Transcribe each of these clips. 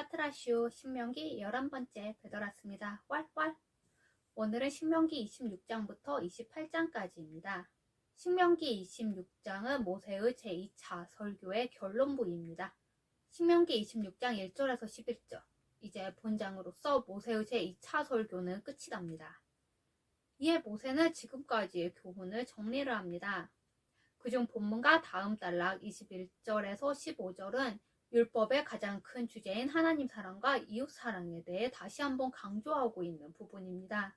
파트라슈 신명기 11번째 되돌았습니다. 왈왈! 오늘은 신명기 26장부터 28장까지입니다. 신명기 26장은 모세의 제2차 설교의 결론부입니다. 신명기 26장 1절에서 11절, 이제 본장으로서 모세의 제2차 설교는 끝이 납니다. 이에 모세는 지금까지의 교훈을 정리를 합니다. 그중 본문과 다음 단락 21절에서 15절은 율법의 가장 큰 주제인 하나님 사랑과 이웃 사랑에 대해 다시 한번 강조하고 있는 부분입니다.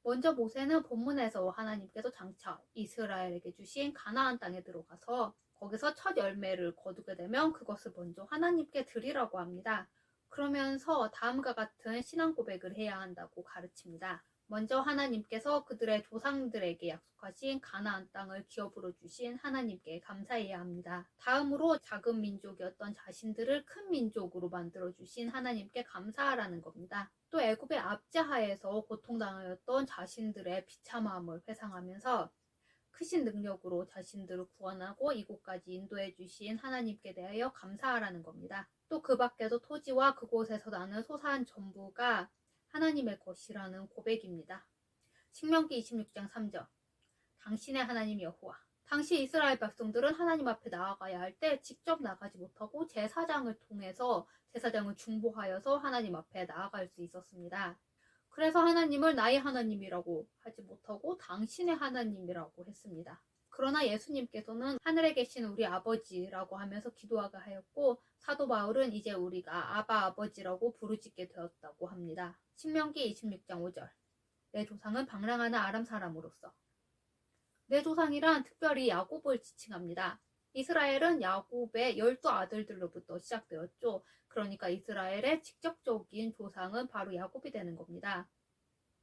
먼저 모세는 본문에서 하나님께서 장차 이스라엘에게 주신 가나안 땅에 들어가서 거기서 첫 열매를 거두게 되면 그것을 먼저 하나님께 드리라고 합니다. 그러면서 다음과 같은 신앙 고백을 해야 한다고 가르칩니다. 먼저 하나님께서 그들의 조상들에게 약속하신 가나안 땅을 기업으로 주신 하나님께 감사해야 합니다. 다음으로 작은 민족이었던 자신들을 큰 민족으로 만들어주신 하나님께 감사하라는 겁니다. 또 애굽의 압제하에서 고통당하였던 자신들의 비참함을 회상하면서 크신 능력으로 자신들을 구원하고 이곳까지 인도해 주신 하나님께 대하여 감사하라는 겁니다. 또 그 밖에도 토지와 그곳에서 나는 소산 전부가 하나님의 것이라는 고백입니다. 신명기 26장 3절, 당신의 하나님 여호와. 당시 이스라엘 백성들은 하나님 앞에 나아가야 할 때 직접 나가지 못하고 제사장을 통해서 제사장을 중보하여서 하나님 앞에 나아갈 수 있었습니다. 그래서 하나님을 나의 하나님이라고 하지 못하고 당신의 하나님이라고 했습니다. 그러나 예수님께서는 하늘에 계신 우리 아버지라고 하면서 기도하게 하였고, 사도 바울은 이제 우리가 아바 아버지라고 부르짖게 되었다고 합니다. 신명기 26장 5절, 내 조상은 방랑하는 아람 사람으로서. 내 조상이란 특별히 야곱을 지칭합니다. 이스라엘은 야곱의 12아들들로부터 시작되었죠. 그러니까 이스라엘의 직접적인 조상은 바로 야곱이 되는 겁니다.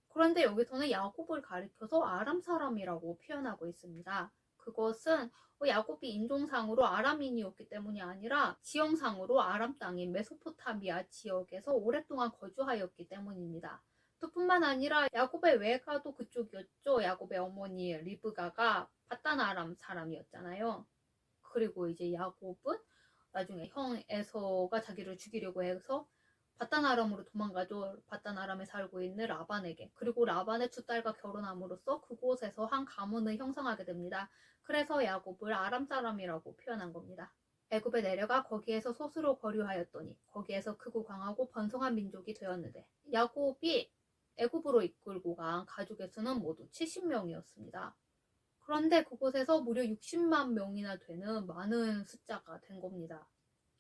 그런데 여기서는 야곱을 가리켜서 아람 사람이라고 표현하고 있습니다. 그것은 야곱이 인종상으로 아람인이었기 때문이 아니라 지형상으로 아람 땅인 메소포타미아 지역에서 오랫동안 거주하였기 때문입니다. 또 뿐만 아니라 야곱의 외가도 그쪽이었죠. 야곱의 어머니 리브가가 바단 아람 사람이었잖아요. 그리고 이제 야곱은 나중에 형 에서가 자기를 죽이려고 해서 바단 아람으로 도망가죠. 바단 아람에 살고 있는 라반에게. 그리고 라반의 두 딸과 결혼함으로써 그곳에서 한 가문을 형성하게 됩니다. 그래서 야곱을 아람 사람이라고 표현한 겁니다. 애굽에 내려가 거기에서 소수로 거류하였더니 거기에서 크고 강하고 번성한 민족이 되었는데, 야곱이 애굽으로 이끌고 간 가족의 수는 모두 70명이었습니다. 그런데 그곳에서 무려 60만 명이나 되는 많은 숫자가 된 겁니다.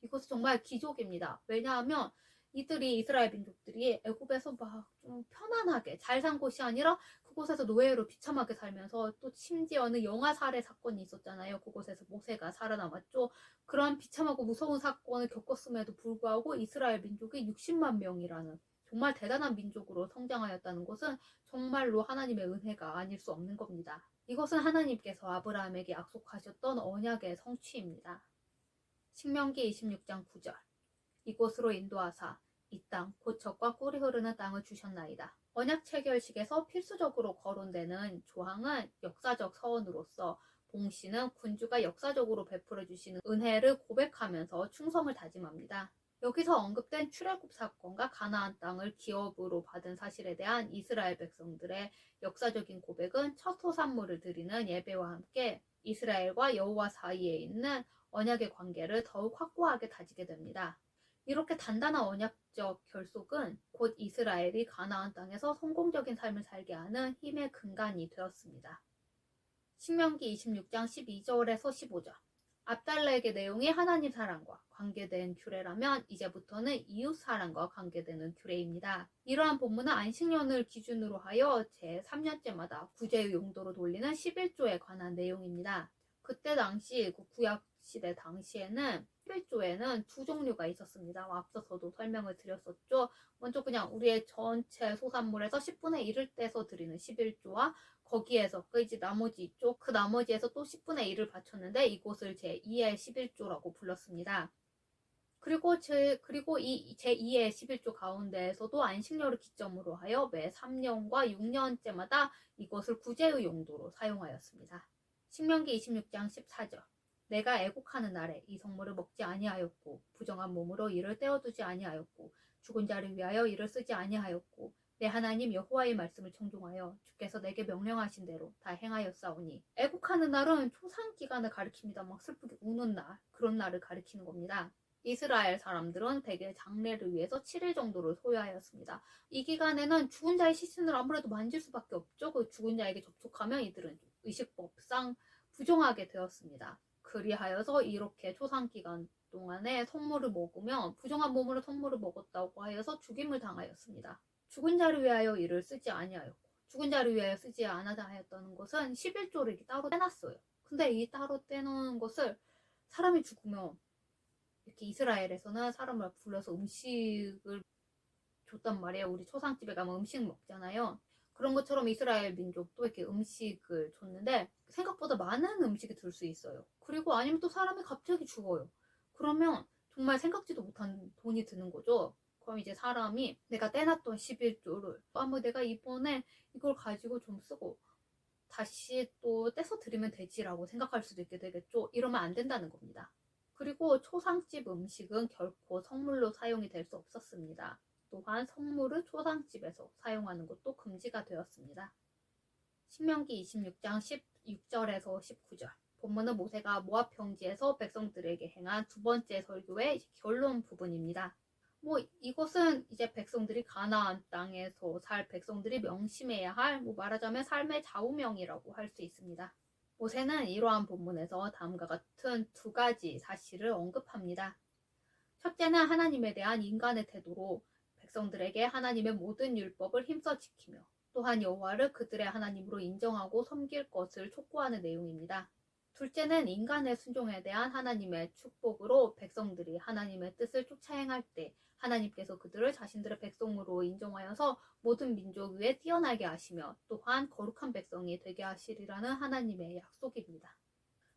이것은 정말 기적입니다. 왜냐하면 이들이 이스라엘 민족들이 애굽에서 막 좀 편안하게 잘 산 곳이 아니라 그곳에서 노예로 비참하게 살면서, 또 심지어는 영아 살해 사건이 있었잖아요. 그곳에서 모세가 살아남았죠. 그런 비참하고 무서운 사건을 겪었음에도 불구하고 이스라엘 민족이 60만 명이라는 정말 대단한 민족으로 성장하였다는 것은 정말로 하나님의 은혜가 아닐 수 없는 겁니다. 이것은 하나님께서 아브라함에게 약속하셨던 언약의 성취입니다. 신명기 26장 9절, 이곳으로 인도하사 이 땅 곧 젖과 꿀이 흐르는 땅을 주셨나이다. 언약 체결식에서 필수적으로 거론되는 조항은 역사적 서원으로서 봉씨는 군주가 역사적으로 베풀어 주시는 은혜를 고백하면서 충성을 다짐합니다. 여기서 언급된 출애굽 사건과 가나안 땅을 기업으로 받은 사실에 대한 이스라엘 백성들의 역사적인 고백은 첫 소산물을 드리는 예배와 함께 이스라엘과 여호와 사이에 있는 언약의 관계를 더욱 확고하게 다지게 됩니다. 이렇게 단단한 언약적 결속은 곧 이스라엘이 가나안 땅에서 성공적인 삶을 살게 하는 힘의 근간이 되었습니다. 신명기 26장 12절에서 15절, 앞달락의 내용이 하나님 사랑과 관계된 규례라면 이제부터는 이웃 사랑과 관계되는 규례입니다. 이러한 본문은 안식년을 기준으로 하여 제3년째마다 구제의 용도로 돌리는 11조에 관한 내용입니다. 그때 당시 구약 시대 당시에는 11조에는 두 종류가 있었습니다. 앞서서도 설명을 드렸었죠. 먼저 그냥 우리의 전체 소산물에서 10분의 1을 떼서 드리는 11조와 거기에서 이제 나머지 있죠. 그 나머지에서 또 10분의 1을 바쳤는데 이곳을 제2의 11조라고 불렀습니다. 그리고 이 제2의 11조 가운데에서도 안식년을 기점으로 하여 매 3년과 6년째마다 이것을 구제의 용도로 사용하였습니다. 신명기 26장 14절, 내가 애곡하는 날에 이 성물을 먹지 아니하였고 부정한 몸으로 이를 떼어두지 아니하였고 죽은 자를 위하여 이를 쓰지 아니하였고 내 하나님 여호와의 말씀을 청종하여 주께서 내게 명령하신 대로 다 행하였사오니. 애곡하는 날은 초상 기간을 가리킵니다. 막 슬프게 우는 날, 그런 날을 가리키는 겁니다. 이스라엘 사람들은 대개 장례를 위해서 7일 정도를 소요하였습니다. 이 기간에는 죽은 자의 시신을 아무래도 만질 수밖에 없죠. 그 죽은 자에게 접촉하면 이들은 의식법상 부정하게 되었습니다. 그리하여서 이렇게 초상 기간 동안에 성물을 먹으면 부정한 몸으로 성물을 먹었다고 하여서 죽임을 당하였습니다. 죽은 자를 위하여 이를 쓰지 아니하였고 죽은 자를 위하여 쓰지 않아다 하였다는 것은 11조를 따로 떼놨어요. 근데 이 따로 떼놓은 것을 사람이 죽으면 이렇게 이스라엘에서는 사람을 불러서 음식을 줬단 말이에요. 우리 초상집에 가면 음식 먹잖아요. 그런 것처럼 이스라엘 민족도 이렇게 음식을 줬는데 생각보다 많은 음식이 들 수 있어요. 그리고 아니면 또 사람이 갑자기 죽어요. 그러면 정말 생각지도 못한 돈이 드는 거죠. 그럼 이제 사람이 내가 떼놨던 11조를 뭐 내가 이번에 이걸 가지고 좀 쓰고 다시 또 떼서 드리면 되지라고 생각할 수도 있게 되겠죠. 이러면 안 된다는 겁니다. 그리고 초상집 음식은 결코 성물로 사용이 될 수 없었습니다. 또한 성물을 초상집에서 사용하는 것도 금지가 되었습니다. 신명기 26장 16절에서 19절. 본문은 모세가 모압 평지에서 백성들에게 행한 두 번째 설교의 결론 부분입니다. 이것은 이제 백성들이 가나안 땅에서 살 백성들이 명심해야 할 말하자면 삶의 좌우명이라고 할 수 있습니다. 모세는 이러한 본문에서 다음과 같은 두 가지 사실을 언급합니다. 첫째는 하나님에 대한 인간의 태도로 백성들에게 하나님의 모든 율법을 힘써 지키며 또한 여호와를 그들의 하나님으로 인정하고 섬길 것을 촉구하는 내용입니다. 둘째는 인간의 순종에 대한 하나님의 축복으로 백성들이 하나님의 뜻을 쫓아 행할 때 하나님께서 그들을 자신들의 백성으로 인정하여서 모든 민족 위에 뛰어나게 하시며 또한 거룩한 백성이 되게 하시리라는 하나님의 약속입니다.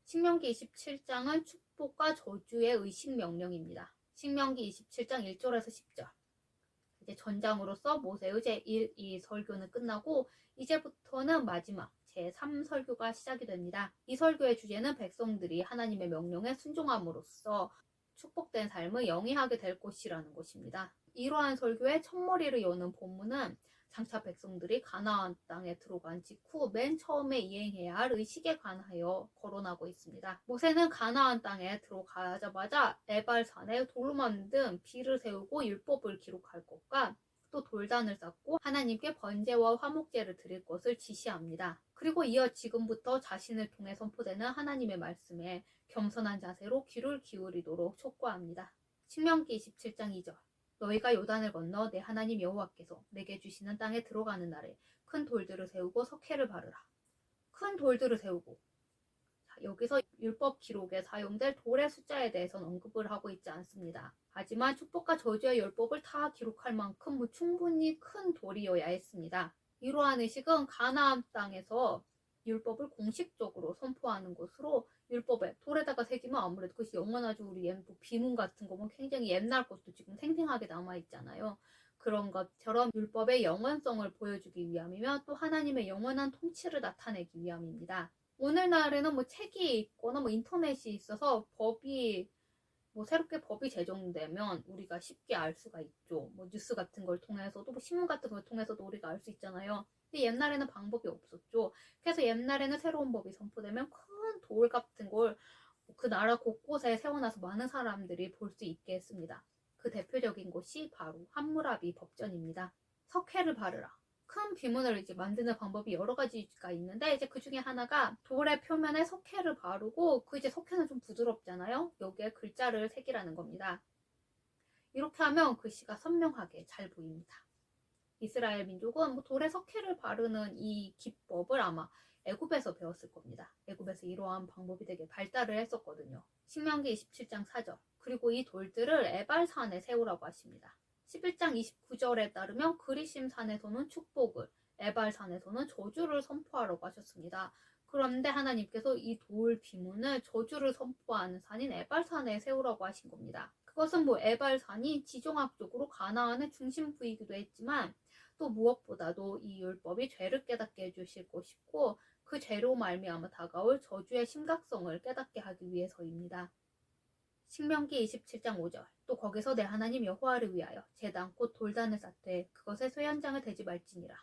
신명기 27장은 축복과 저주의 의식 명령입니다. 신명기 27장 1절에서 10절. 이제 전장으로서 모세의 제1, 2 설교는 끝나고 이제부터는 마지막 제3설교가 시작이 됩니다. 이 설교의 주제는 백성들이 하나님의 명령에 순종함으로써 축복된 삶을 영위하게 될 것이라는 것입니다. 이러한 설교의 첫머리를 여는 본문은 장차 백성들이 가나안 땅에 들어간 직후 맨 처음에 이행해야 할 의식에 관하여 거론하고 있습니다. 모세는 가나안 땅에 들어가자마자 에발산에 돌로 만든 비를 세우고 율법을 기록할 것과 또 돌단을 쌓고 하나님께 번제와 화목제를 드릴 것을 지시합니다. 그리고 이어 지금부터 자신을 통해 선포되는 하나님의 말씀에 겸손한 자세로 귀를 기울이도록 촉구합니다. 신명기 27장 2절. 너희가 요단을 건너 내 하나님 여호와께서 내게 주시는 땅에 들어가는 날에 큰 돌들을 세우고 석회를 바르라. 큰 돌들을 세우고. 여기서 율법 기록에 사용될 돌의 숫자에 대해서는 언급을 하고 있지 않습니다. 하지만 축복과 저주의 율법을 다 기록할 만큼 충분히 큰 돌이어야 했습니다. 이러한 의식은 가나안 땅에서 율법을 공식적으로 선포하는 것으로 율법에 돌에다가 새기면 아무래도 그것이 영원하죠. 우리 비문 같은 거면 굉장히 옛날 것도 지금 생생하게 남아있잖아요. 그런 것처럼 율법의 영원성을 보여주기 위함이며 또 하나님의 영원한 통치를 나타내기 위함입니다. 오늘날에는 책이 있거나 인터넷이 있어서 새롭게 법이 제정되면 우리가 쉽게 알 수가 있죠. 뉴스 같은 걸 통해서도 신문 같은 걸 통해서도 우리가 알 수 있잖아요. 근데 옛날에는 방법이 없었죠. 그래서 옛날에는 새로운 법이 선포되면 큰 돌 같은 걸 그 나라 곳곳에 세워놔서 많은 사람들이 볼 수 있게 했습니다. 그 대표적인 것이 바로 함무라비 법전입니다. 석회를 바르라. 큰 비문을 이제 만드는 방법이 여러 가지가 있는데 이제 그 중에 하나가 돌의 표면에 석회를 바르고 이제 석회는 좀 부드럽잖아요. 여기에 글자를 새기라는 겁니다. 이렇게 하면 글씨가 선명하게 잘 보입니다. 이스라엘 민족은 돌에 석회를 바르는 이 기법을 아마 애굽에서 배웠을 겁니다. 애굽에서 이러한 방법이 되게 발달을 했었거든요. 신명기 27장 4절. 그리고 이 돌들을 에발산에 세우라고 하십니다. 11장 29절에 따르면 그리심 산에서는 축복을, 에발산에서는 저주를 선포하라고 하셨습니다. 그런데 하나님께서 이 돌 비문을 저주를 선포하는 산인 에발산에 세우라고 하신 겁니다. 그것은 에발산이 지정학적으로 가나안의 중심부이기도 했지만 또 무엇보다도 이 율법이 죄를 깨닫게 해주실 것이고 그 죄로 말미암아 다가올 저주의 심각성을 깨닫게 하기 위해서입니다. 신명기 27장 5절. 또 거기서 내 하나님 여호와를 위하여 제단 곧 돌단을 쌓되 그것에 쇠연장을 대지 말지니라.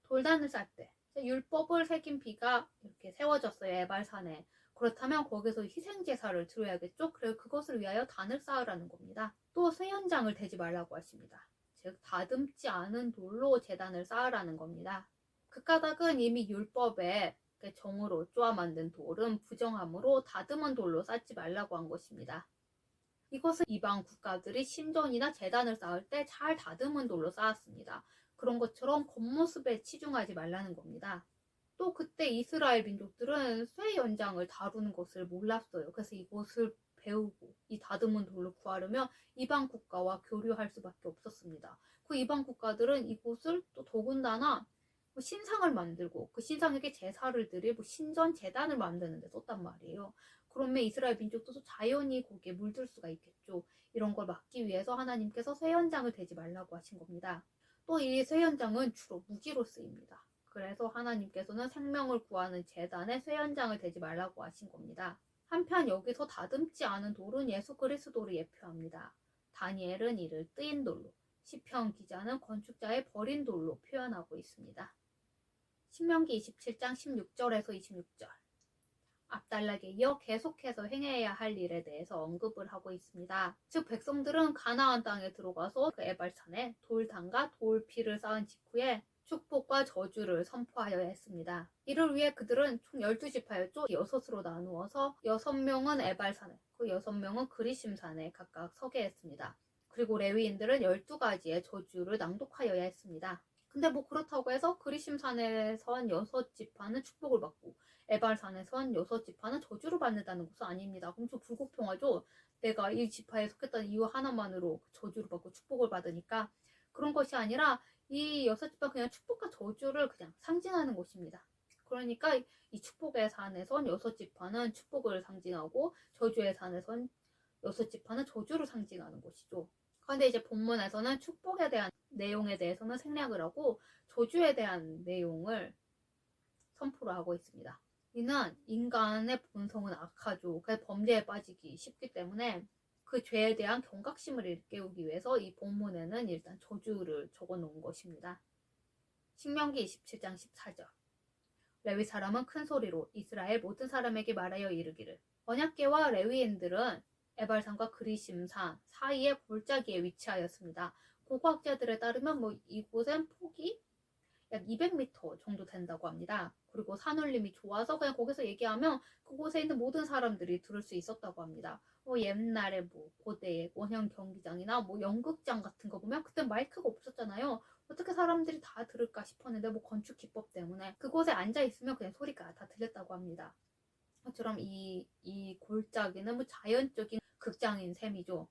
돌단을 쌓되 율법을 새긴 비가 이렇게 세워졌어요. 에발산에. 그렇다면 거기서 희생제사를 드려야겠죠. 그래서 그것을 위하여 단을 쌓으라는 겁니다. 또 쇠연장을 대지 말라고 하십니다. 즉 다듬지 않은 돌로 제단을 쌓으라는 겁니다. 그 까닭은 이미 율법에 정으로 쪼아 만든 돌은 부정함으로 다듬은 돌로 쌓지 말라고 한 것입니다. 이것은 이방 국가들이 신전이나 제단을 쌓을 때 잘 다듬은 돌로 쌓았습니다. 그런 것처럼 겉모습에 치중하지 말라는 겁니다. 또 그때 이스라엘 민족들은 쇠 연장을 다루는 것을 몰랐어요. 그래서 이것을 배우고 이 다듬은 돌을 구하려면 이방 국가와 교류할 수밖에 없었습니다. 그 이방 국가들은 이곳을 또 더군다나 신상을 만들고 그 신상에게 제사를 드릴 신전 제단을 만드는 데 썼단 말이에요. 그러면 이스라엘 민족도 자연히 거기에 물들 수가 있겠죠. 이런 걸 막기 위해서 하나님께서 쇠연장을 대지 말라고 하신 겁니다. 또 이 쇠연장은 주로 무기로 쓰입니다. 그래서 하나님께서는 생명을 구하는 제단에 쇠연장을 대지 말라고 하신 겁니다. 한편 여기서 다듬지 않은 돌은 예수 그리스도를 예표합니다. 다니엘은 이를 뜨인 돌로, 시편 기자는 건축자의 버린 돌로 표현하고 있습니다. 신명기 27장 16절에서 26절. 앞달락에 이어 계속해서 행해야 할 일에 대해서 언급을 하고 있습니다. 즉 백성들은 가나안 땅에 들어가서 그 에발산에 돌단과 돌피를 쌓은 직후에 축복과 저주를 선포하여야 했습니다. 이를 위해 그들은 총 12지파였죠. 6으로 나누어서 6명은 에발산에, 그 6명은 그리심산에 각각 서게 했습니다. 그리고 레위인들은 12가지의 저주를 낭독하여야 했습니다. 근데 그렇다고 해서 그리심산에선 6지파는 축복을 받고 에발산에선 6지파는 저주를 받는다는 것은 아닙니다. 엄청 불공평하죠. 내가 이 지파에 속했다는 이유 하나만으로 저주를 받고 축복을 받으니까. 그런 것이 아니라 이 6지파 그냥 축복과 저주를 그냥 상징하는 것입니다. 그러니까 이 축복의 산에선 6지파는 축복을 상징하고 저주의 산에선 6지파는 저주를 상징하는 것이죠. 그런데 이제 본문에서는 축복에 대한 내용에 대해서는 생략을 하고 저주에 대한 내용을 선포를 하고 있습니다. 이는 인간의 본성은 악하죠. 그래서 범죄에 빠지기 쉽기 때문에 그 죄에 대한 경각심을 일깨우기 위해서 이 본문에는 일단 저주를 적어 놓은 것입니다. 신명기 27장 14절. 레위 사람은 큰 소리로 이스라엘 모든 사람에게 말하여 이르기를 언약궤와 레위인들은 에발산과 그리심산 사이의 골짜기에 위치하였습니다. 고고학자들에 따르면 이곳은 폭이 약 200m 정도 된다고 합니다. 그리고 산울림이 좋아서 그냥 거기서 얘기하면 그곳에 있는 모든 사람들이 들을 수 있었다고 합니다. 옛날에 고대의 원형 경기장이나 연극장 같은 거 보면 그때 마이크가 없었잖아요. 어떻게 사람들이 다 들을까 싶었는데 건축 기법 때문에 그곳에 앉아 있으면 그냥 소리가 다 들렸다고 합니다. 그처럼 이 골짜기는 자연적인 극장인 셈이죠.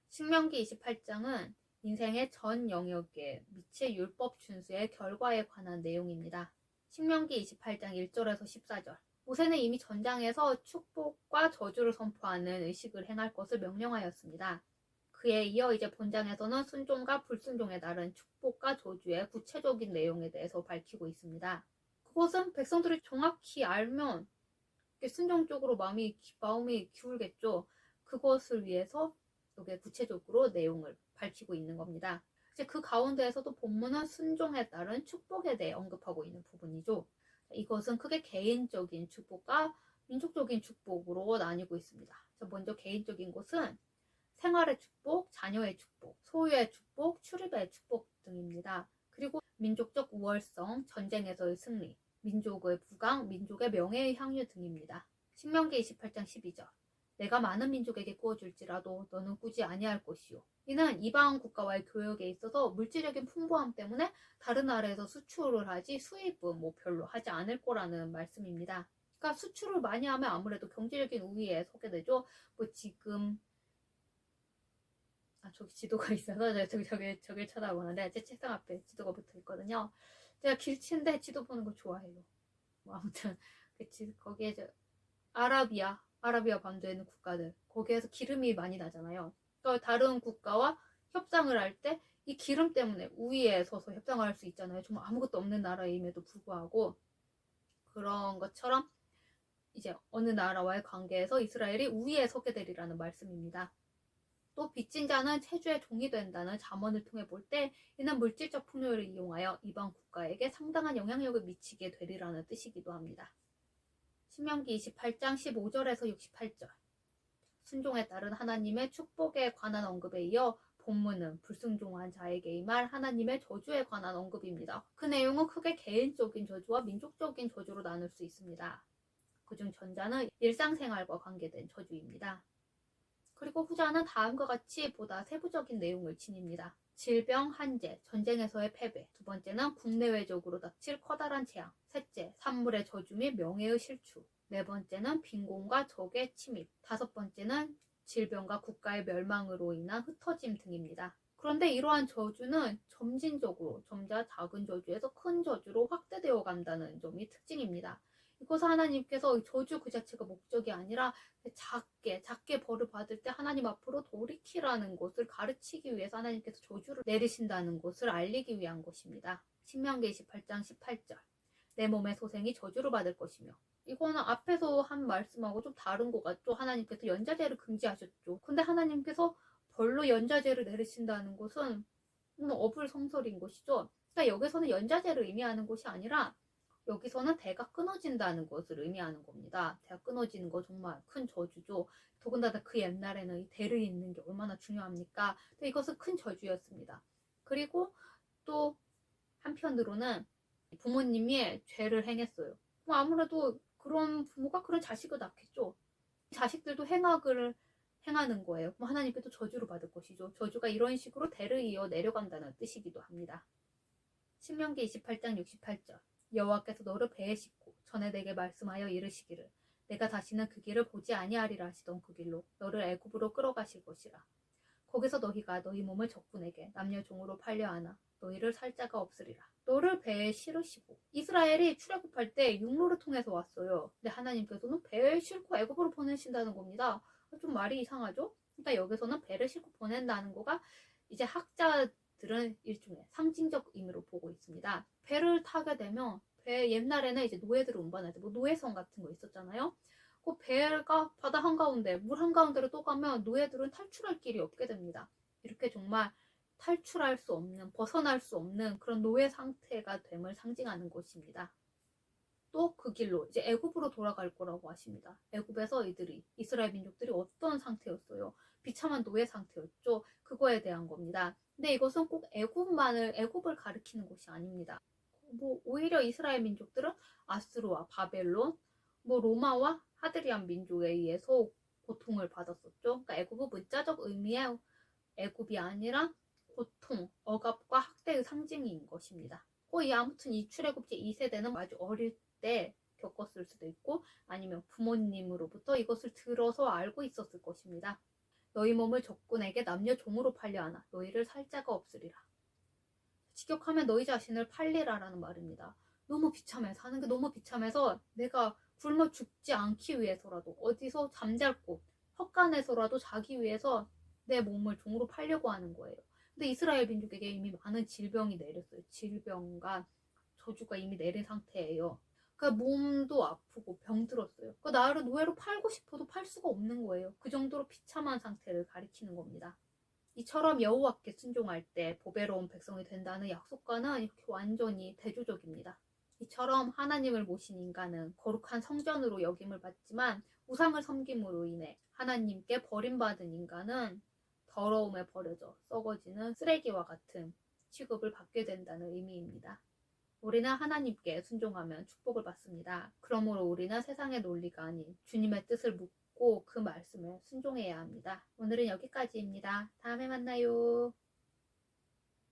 신명기 28장은 인생의 전 영역에 미칠 율법 준수의 결과에 관한 내용입니다. 신명기 28장 1절에서 14절. 모세는 이미 전장에서 축복과 저주를 선포하는 의식을 행할 것을 명령하였습니다. 그에 이어 이제 본장에서는 순종과 불순종에 따른 축복과 저주의 구체적인 내용에 대해서 밝히고 있습니다. 그것은 백성들이 정확히 알면 순종적으로 마음이 기울겠죠. 그것을 위해서 여기에 구체적으로 내용을 밝히고 있는 겁니다. 이제 그 가운데에서도 본문은 순종에 따른 축복에 대해 언급하고 있는 부분이죠. 이것은 크게 개인적인 축복과 민족적인 축복으로 나뉘고 있습니다. 먼저 개인적인 것은 생활의 축복, 자녀의 축복, 소유의 축복, 출입의 축복 등입니다. 그리고 민족적 우월성, 전쟁에서의 승리, 민족의 부강, 민족의 명예의 향유 등입니다. 신명기 28장 12절. 내가 많은 민족에게 구워줄지라도 너는 꾸지 아니할 것이요. 이는 이방 국가와의 교역에 있어서 물질적인 풍부함 때문에 다른 나라에서 수출을 하지 수입은 별로 하지 않을 거라는 말씀입니다. 그러니까 수출을 많이 하면 아무래도 경제적인 우위에 서게 되죠. 지금 저기 지도가 있어서 저길 쳐다보는데 제 책상 앞에 지도가 붙어 있거든요. 제가 길치인데 지도 보는 거 좋아해요. 아무튼 거기에 아라비아 반도에 있는 국가들 거기에서 기름이 많이 나잖아요. 그러니까 다른 국가와 협상을 할 때 이 기름 때문에 우위에 서서 협상을 할 수 있잖아요. 정말 아무것도 없는 나라임에도 불구하고 그런 것처럼 이제 어느 나라와의 관계에서 이스라엘이 우위에 서게 되리라는 말씀입니다. 또 빚진 자는 체주의 종이 된다는 잠언을 통해 볼 때 이는 물질적 풍요를 이용하여 이방 국가에게 상당한 영향력을 미치게 되리라는 뜻이기도 합니다. 신명기 28장 15절에서 68절. 순종에 따른 하나님의 축복에 관한 언급에 이어 본문은 불순종한 자에게 임할 하나님의 저주에 관한 언급입니다. 그 내용은 크게 개인적인 저주와 민족적인 저주로 나눌 수 있습니다. 그중 전자는 일상생활과 관계된 저주입니다. 그리고 후자는 다음과 같이 보다 세부적인 내용을 지닙니다. 질병, 한재, 전쟁에서의 패배. 두 번째는 국내외적으로 닥칠 커다란 재앙. 셋째, 산물의 저주 및 명예의 실추. 네 번째는 빈곤과 적의 침입. 다섯 번째는 질병과 국가의 멸망으로 인한 흩어짐 등입니다. 그런데 이러한 저주는 점진적으로 점자 작은 저주에서 큰 저주로 확대되어 간다는 점이 특징입니다. 이것은 하나님께서 저주 그 자체가 목적이 아니라 작게 벌을 받을 때 하나님 앞으로 돌이키라는 것을 가르치기 위해서 하나님께서 저주를 내리신다는 것을 알리기 위한 것입니다. 신명기 28장 18절. 내 몸의 소생이 저주를 받을 것이며. 이거는 앞에서 한 말씀하고 좀 다른 것 같죠. 하나님께서 연자제를 금지하셨죠. 근데 하나님께서 벌로 연자제를 내리신다는 것은 어불성설인 것이죠. 그러니까 여기서는 연자제를 의미하는 것이 아니라 여기서는 대가 끊어진다는 것을 의미하는 겁니다. 대가 끊어지는 거 정말 큰 저주죠. 더군다나 그 옛날에는 이 대를 잇는 게 얼마나 중요합니까? 근데 이것은 큰 저주였습니다. 그리고 또 한편으로는 부모님이 죄를 행했어요. 아무래도 그런 부모가 그런 자식을 낳겠죠. 자식들도 행악을 행하는 거예요. 그럼 하나님께도 저주를 받을 것이죠. 저주가 이런 식으로 대를 이어 내려간다는 뜻이기도 합니다. 신명기 28장 68절. 여호와께서 너를 배에 싣고 전에 내게 말씀하여 이르시기를 내가 다시는 그 길을 보지 아니하리라 하시던 그 길로 너를 애굽으로 끌어가실 것이라. 거기서 너희가 너희 몸을 적군에게 남녀 종으로 팔려 하나 너희를 살 자가 없으리라. 너를 배에 실으시고. 이스라엘이 출애굽할 때 육로를 통해서 왔어요. 근데 하나님께서는 배에 싣고 애굽으로 보내신다는 겁니다. 좀 말이 이상하죠? 그러니까 여기서는 배를 싣고 보낸다는 거가 이제 학자들은 일종의 상징적 의미로 보고 있습니다. 배를 타게 되면 배 옛날에는 이제 노예들을 운반할 때 뭐 노예선 같은 거 있었잖아요. 그 배가 바다 한가운데 물 한가운데로 또 가면 노예들은 탈출할 길이 없게 됩니다. 이렇게 정말 탈출할 수 없는, 벗어날 수 없는 그런 노예 상태가 됨을 상징하는 것입니다. 또 그 길로 이제 애굽으로 돌아갈 거라고 하십니다. 애굽에서 이스라엘 민족들이 어떤 상태였어요? 비참한 노예 상태였죠. 그거에 대한 겁니다. 근데 이것은 꼭 애굽을 가리키는 것이 아닙니다. 오히려 이스라엘 민족들은 아수르와 바벨론, 로마와 하드리안 민족에 의해서 고통을 받았었죠. 그러니까 애굽은 문자적 의미의 애굽이 아니라 고통, 억압과 학대의 상징인 것입니다. 아무튼 이 출애굽 제2세대는 아주 어릴 때 겪었을 수도 있고 아니면 부모님으로부터 이것을 들어서 알고 있었을 것입니다. 너희 몸을 적군에게 남녀 종으로 팔려 하나 너희를 살 자가 없으리라. 직역하면 너희 자신을 팔리라라는 말입니다. 너무 비참해. 사는 게 너무 비참해서 내가 굶어 죽지 않기 위해서라도 어디서 잠잘 곳, 헛간에서라도 자기 위해서 내 몸을 종으로 팔려고 하는 거예요. 근데 이스라엘 민족에게 이미 많은 질병이 내렸어요. 질병과 저주가 이미 내린 상태예요. 그러니까 몸도 아프고 병들었어요. 그러니까 나를 노예로 팔고 싶어도 팔 수가 없는 거예요. 그 정도로 비참한 상태를 가리키는 겁니다. 이처럼 여호와께 순종할 때 보배로운 백성이 된다는 약속과는 이렇게 완전히 대조적입니다. 이처럼 하나님을 모신 인간은 거룩한 성전으로 여김을 받지만 우상을 섬김으로 인해 하나님께 버림받은 인간은 더러움에 버려져 썩어지는 쓰레기와 같은 취급을 받게 된다는 의미입니다. 우리는 하나님께 순종하면 축복을 받습니다. 그러므로 우리는 세상의 논리가 아닌 주님의 뜻을 묻고 그 말씀에 순종해야 합니다. 오늘은 여기까지입니다. 다음에 만나요.